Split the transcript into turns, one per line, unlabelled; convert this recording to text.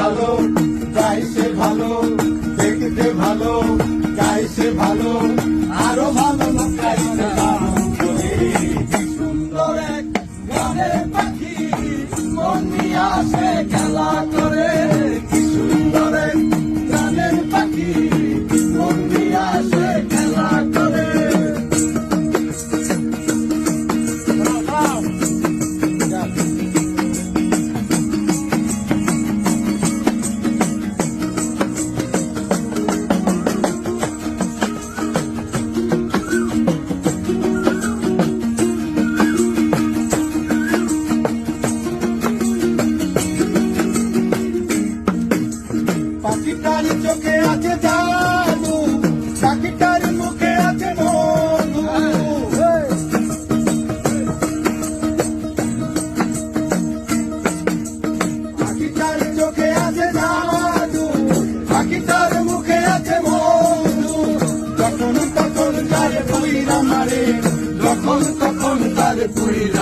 ভালো, গাইছে ভালো, দেখতে ভালো, গাইছে ভালো, আরো ভালো লোক গাইছে ভালো করে। কি সুন্দর এক গানের পাখি, মন নিয়ে আসে খেলা করে। কি সুন্দর এক গানের পাখি, মন নিয়ে আসে খেলা করে। পাখিটার চোখে আছে জাদু, পাখিটার মুখে আছে মধু। পাখিটার চোখে আছে জাদু, পাখিটার মুখে আছে মধু। যখন তখন তার পুইরা মারে, যখন তখন তার পুইরা